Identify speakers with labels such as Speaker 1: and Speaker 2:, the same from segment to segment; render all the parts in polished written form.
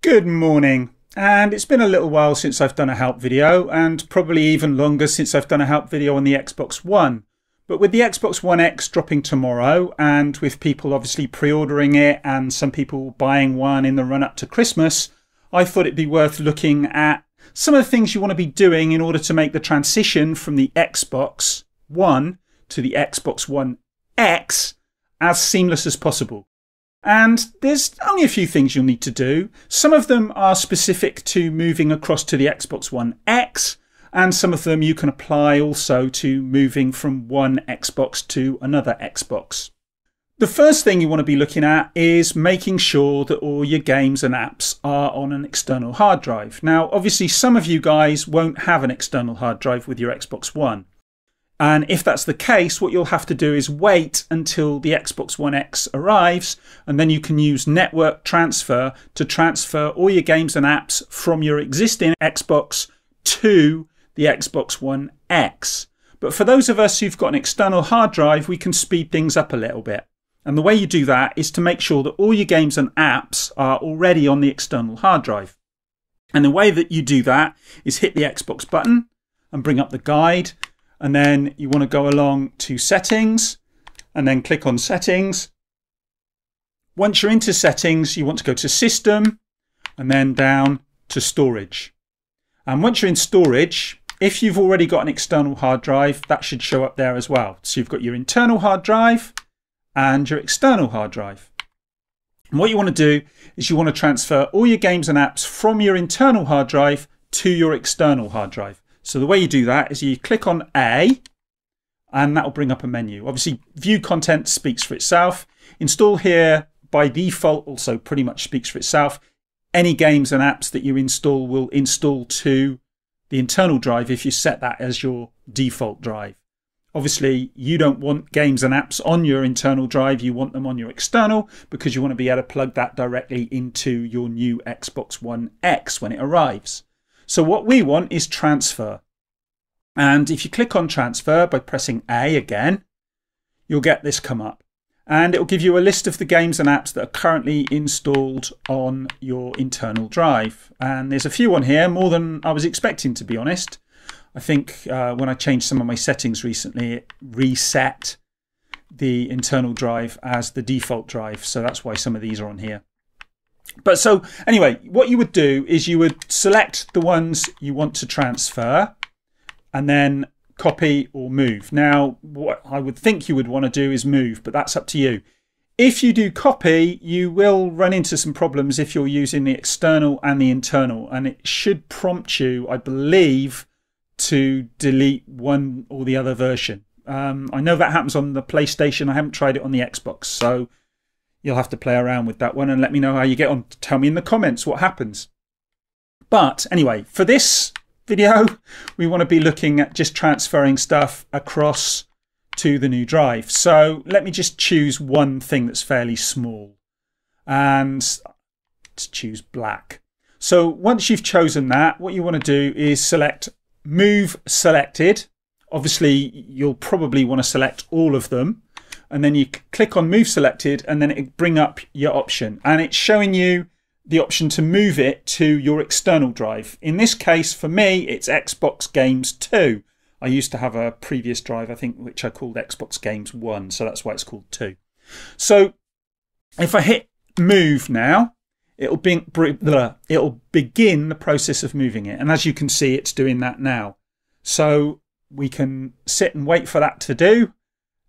Speaker 1: Good morning, and it's been a little while since I've done a help video, and probably even longer since I've done a help video on the Xbox One. But with the Xbox One X dropping tomorrow, and with people obviously pre-ordering it and some people buying one in the run-up to Christmas, I thought it'd be worth looking at some of the things you want to be doing in order to make the transition from the Xbox One to the Xbox One X as seamless as possible. And there's only a few things you'll need to do. Some of them are specific to moving across to the Xbox One X, and some of them you can apply also to moving from one Xbox to another Xbox. The first thing you want to be looking at is making sure that all your games and apps are on an external hard drive. Now, obviously, some of you guys won't have an external hard drive with your Xbox One. And if that's the case, what you'll have to do is wait until the Xbox One X arrives, and then you can use network transfer to transfer all your games and apps from your existing Xbox to the Xbox One X. But for those of us who've got an external hard drive, we can speed things up a little bit. And the way you do that is to make sure that all your games and apps are already on the external hard drive. And the way that you do that is hit the Xbox button and bring up the guide. And then you want to go along to settings and then click on settings. Once you're into settings, you want to go to system and then down to storage. And once you're in storage, if you've already got an external hard drive, that should show up there as well. So you've got your internal hard drive and your external hard drive. And what you want to do is you want to transfer all your games and apps from your internal hard drive to your external hard drive. So the way you do that is you click on A, and that will bring up a menu. Obviously, view content speaks for itself. Install here by default also pretty much speaks for itself. Any games and apps that you install will install to the internal drive if you set that as your default drive. Obviously, you don't want games and apps on your internal drive. You want them on your external because you want to be able to plug that directly into your new Xbox One X when it arrives. So what we want is transfer. And if you click on transfer by pressing A again, you'll get this come up. And it will give you a list of the games and apps that are currently installed on your internal drive. And there's a few on here, more than I was expecting, to be honest. I think when I changed some of my settings recently, it reset the internal drive as the default drive. So that's why some of these are on here. But so anyway, what you would do is you would select the ones you want to transfer and then copy or move. Now, what I would think you would want to do is move, but that's up to you. If you do copy, you will run into some problems if you're using the external and the internal, and it should prompt you, I believe, to delete one or the other version. I know that happens on the PlayStation. I haven't tried it on the Xbox, so you'll have to play around with that one and let me know how you get on. Tell me in the comments what happens. But anyway, for this video, we want to be looking at just transferring stuff across to the new drive. So let me just choose one thing that's fairly small, and let's choose black. So once you've chosen that, what you want to do is select Move Selected. Obviously, you'll probably want to select all of them. And then you click on Move Selected, and then it bring up your option. And it's showing you the option to move it to your external drive. In this case, for me, it's Xbox Games 2. I used to have a previous drive, I think, which I called Xbox Games 1. So that's why it's called 2. So if I hit Move now, it'll begin the process of moving it. And as you can see, it's doing that now. So we can sit and wait for that to do.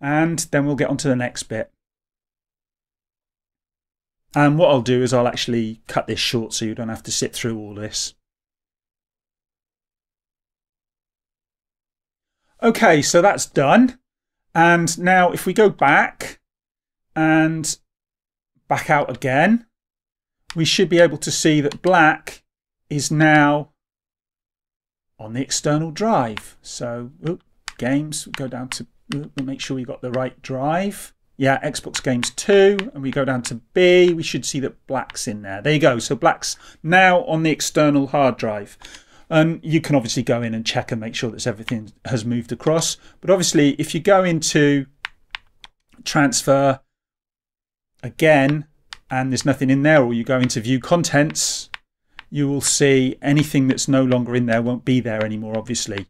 Speaker 1: And then we'll get on to the next bit. And what I'll do is I'll actually cut this short so you don't have to sit through all this. Okay, so that's done. And now if we go back and back out again, we should be able to see that black is now on the external drive. So games, go down to, we'll make sure we got the right drive. Yeah, Xbox Games 2, and we go down to B, we should see that black's in there. There you go, so black's now on the external hard drive. And you can obviously go in and check and make sure that everything has moved across. But obviously, if you go into transfer again, and there's nothing in there, or you go into view contents, you will see anything that's no longer in there won't be there anymore, obviously.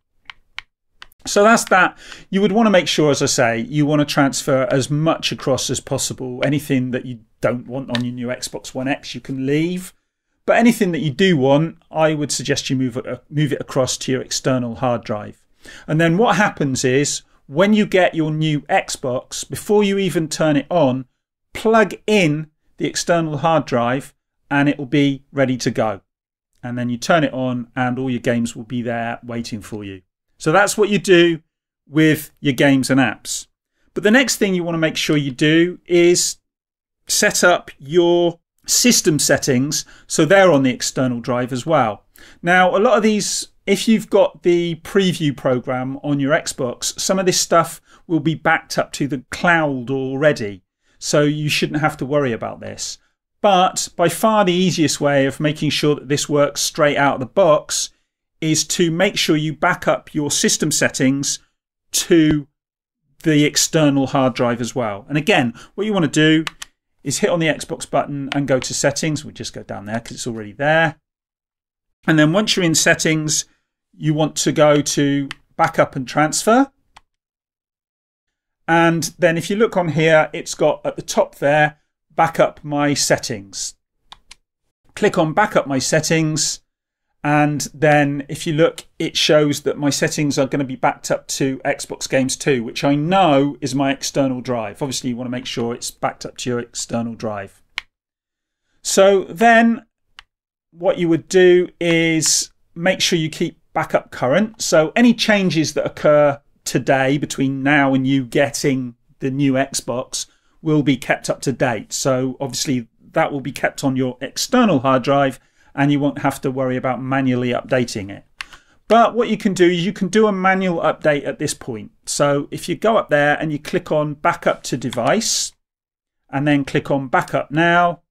Speaker 1: So that's that. You would want to make sure, as I say, you want to transfer as much across as possible. Anything that you don't want on your new Xbox One X, you can leave. But anything that you do want, I would suggest you move it across to your external hard drive. And then what happens is, when you get your new Xbox, before you even turn it on, plug in the external hard drive and it will be ready to go. And then you turn it on and all your games will be there waiting for you. So that's what you do with your games and apps. But the next thing you want to make sure you do is set up your system settings so they're on the external drive as well. Now, a lot of these, if you've got the preview program on your Xbox, some of this stuff will be backed up to the cloud already. So you shouldn't have to worry about this. But by far the easiest way of making sure that this works straight out of the box is to make sure you back up your system settings to the external hard drive as well. And again, what you want to do is hit on the Xbox button and go to settings. We just go down there because it's already there. And then once you're in settings, you want to go to backup and transfer. And then if you look on here, it's got at the top there, backup my settings. Click on backup my settings. And then if you look, it shows that my settings are going to be backed up to Xbox Games 2, which I know is my external drive. Obviously, you want to make sure it's backed up to your external drive. So then what you would do is make sure you keep backup current. So any changes that occur today between now and you getting the new Xbox will be kept up to date. So obviously that will be kept on your external hard drive and you won't have to worry about manually updating it. But what you can do is you can do a manual update at this point. So if you go up there and you click on backup to device and then click on backup now,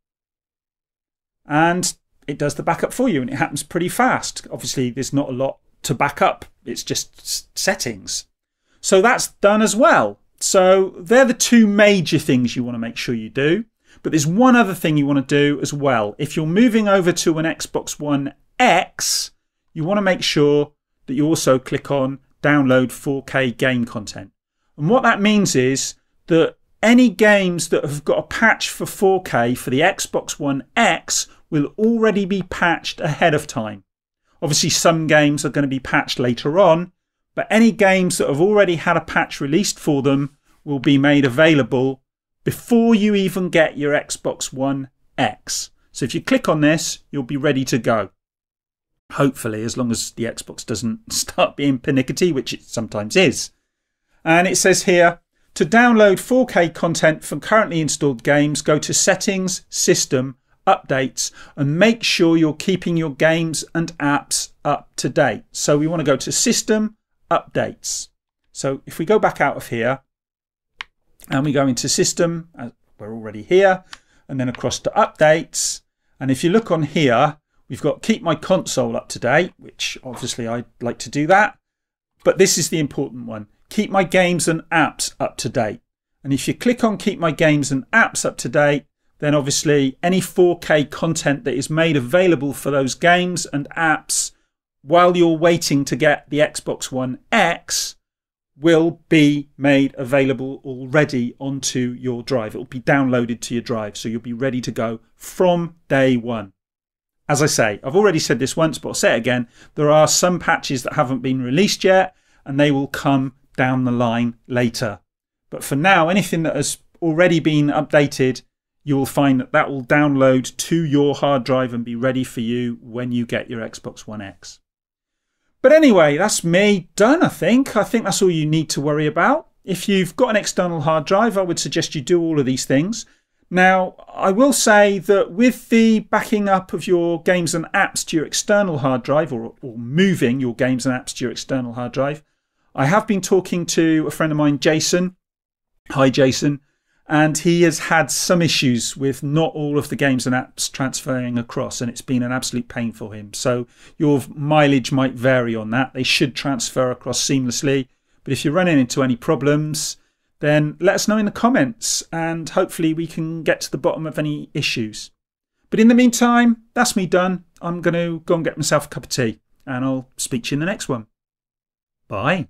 Speaker 1: and it does the backup for you and it happens pretty fast. Obviously there's not a lot to back up. It's just settings. So that's done as well. So they're the two major things you want to make sure you do. But there's one other thing you want to do as well. If you're moving over to an Xbox One X, you want to make sure that you also click on download 4K game content. And what that means is that any games that have got a patch for 4K for the Xbox One X will already be patched ahead of time. Obviously, some games are going to be patched later on, but any games that have already had a patch released for them will be made available before you even get your Xbox One X. So if you click on this, you'll be ready to go. Hopefully, as long as the Xbox doesn't start being pernickety, which it sometimes is. And it says here, to download 4K content from currently installed games, go to Settings, System, Updates, and make sure you're keeping your games and apps up to date. So we want to go to System, Updates. So if we go back out of here, and we go into System, we're already here, and then across to Updates. And if you look on here, we've got Keep My Console Up to Date, which obviously I'd like to do that. But this is the important one. Keep My Games and Apps Up to Date. And if you click on Keep My Games and Apps Up to Date, then obviously any 4K content that is made available for those games and apps while you're waiting to get the Xbox One X will be made available already onto your drive. It will be downloaded to your drive, so you'll be ready to go from day one. As I say, I've already said this once, but I'll say it again. There are some patches that haven't been released yet, and they will come down the line later. But for now, anything that has already been updated, you will find that that will download to your hard drive and be ready for you when you get your Xbox One X. But anyway, that's me done, I think. I think that's all you need to worry about. If you've got an external hard drive, I would suggest you do all of these things. Now, I will say that with the backing up of your games and apps to your external hard drive, or moving your games and apps to your external hard drive, I have been talking to a friend of mine, Jason. Hi, Jason. And he has had some issues with not all of the games and apps transferring across, and it's been an absolute pain for him. So your mileage might vary on that. They should transfer across seamlessly. But if you're running into any problems, then let us know in the comments, and hopefully we can get to the bottom of any issues. But in the meantime, that's me done. I'm going to go and get myself a cup of tea, and I'll speak to you in the next one. Bye.